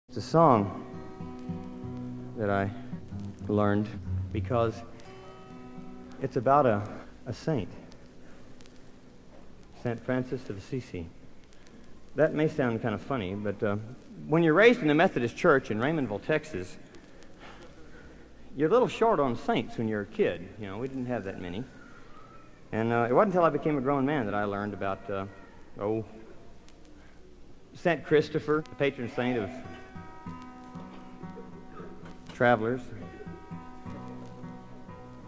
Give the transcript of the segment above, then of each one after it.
It's a song that I learned because it's about a saint, St. Francis of Assisi. That may sound kind of funny, but when you're raised in the Methodist Church in Raymondville, Texas, you're a little short on saints when you're a kid. You know, we didn't have that many. And it wasn't until I became a grown man that I learned about, St. Christopher, the patron saint of travelers.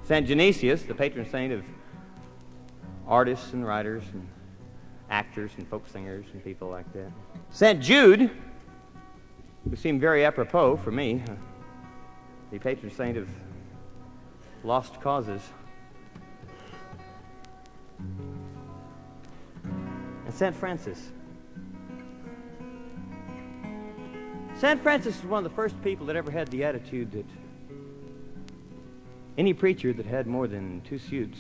St. Genesius, the patron saint of artists and writers and actors and folk singers and people like that. St. Jude, who seemed very apropos for me, the patron saint of lost causes. And St. Francis. St. Francis was one of the first people that ever had the attitude that any preacher that had more than 2 suits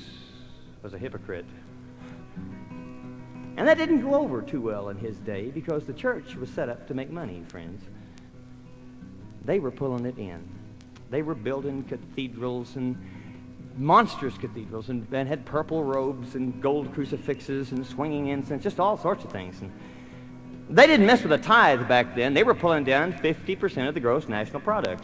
was a hypocrite. And that didn't go over too well in his day because the church was set up to make money, friends. They were pulling it in. They were building cathedrals and monstrous cathedrals and had purple robes and gold crucifixes and swinging incense, just all sorts of things. And they didn't mess with a tithe back then. They were pulling down 50% of the gross national product.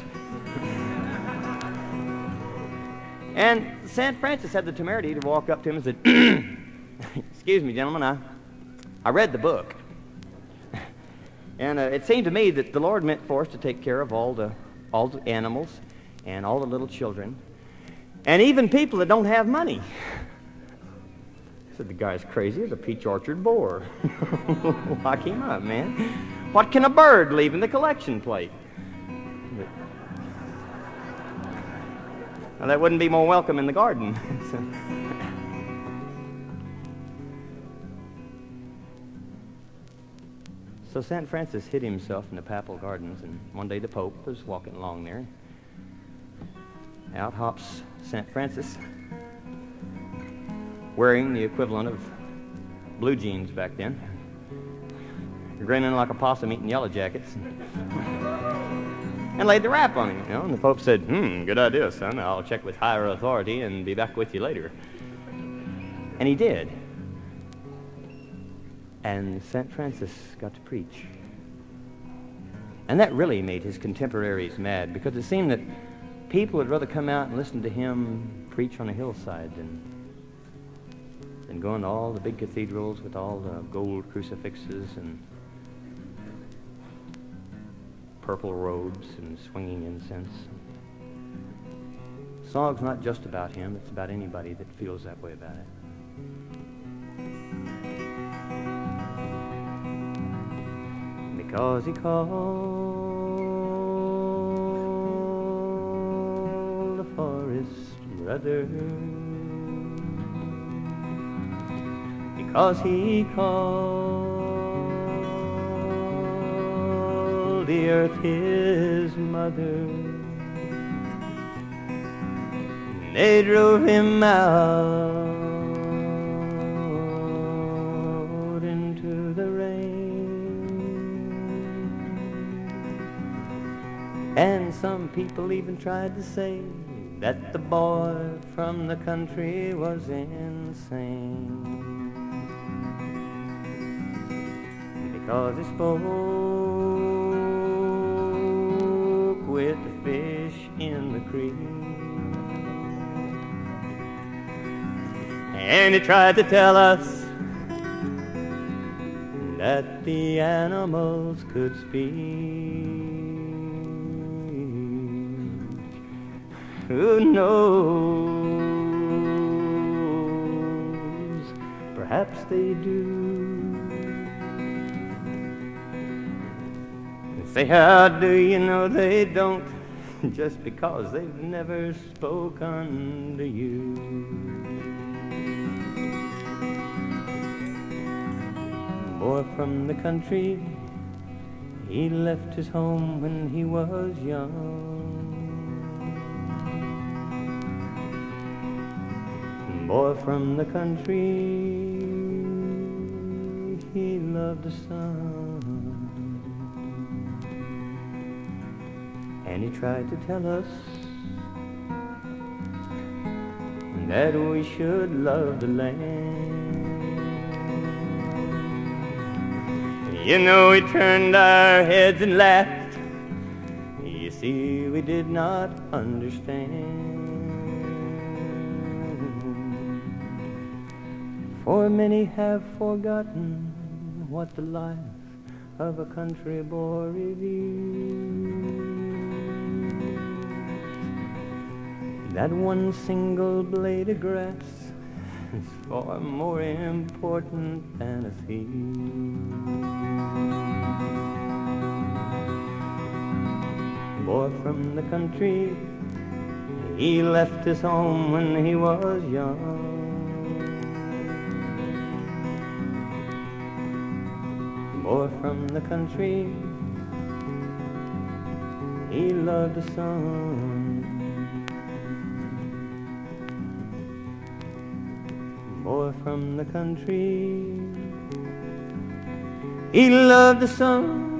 And St. Francis had the temerity to walk up to him and said, "Excuse me, gentlemen, I read the book. And it seemed to me that the Lord meant for us to take care of all the animals and all the little children and even people that don't have money." I said, "The guy's crazy as a peach orchard boar." Lock him up, man. What can a bird leave in the collection plate? Well, that wouldn't be more welcome in the garden. So St. Francis hid himself in the papal gardens, and one day the Pope was walking along there. Out hops St. Francis, wearing the equivalent of blue jeans back then, grinning like a possum eating yellow jackets, and laid the rap on him. You know, and the Pope said, "Good idea, son. I'll check with higher authority and be back with you later." And he did. And St. Francis got to preach. And that really made his contemporaries mad, because it seemed that people would rather come out and listen to him preach on a hillside than going to all the big cathedrals with all the gold crucifixes and purple robes and swinging incense. The song's not just about him, it's about anybody that feels that way about it. Because he called the forest brother, because he called the earth his mother, they drove him out into the rain. And some people even tried to say that the boy from the country was insane, because he spoke with the fish in the creek, and he tried to tell us that the animals could speak. Who knows? Perhaps they do. Say, how do you know they don't? Just because they've never spoken to you. Boy from the country, he left his home when he was young. Boy from the country, he loved the sun. And he tried to tell us that we should love the land. You know, he turned our heads and laughed. You see, we did not understand. For many have forgotten what the life of a country boy reveals. That one single blade of grass is far more important than a field. Boy from the country, he left his home when he was young. Boy from the country, he loved the sun. Boy from the country, he loved the sun.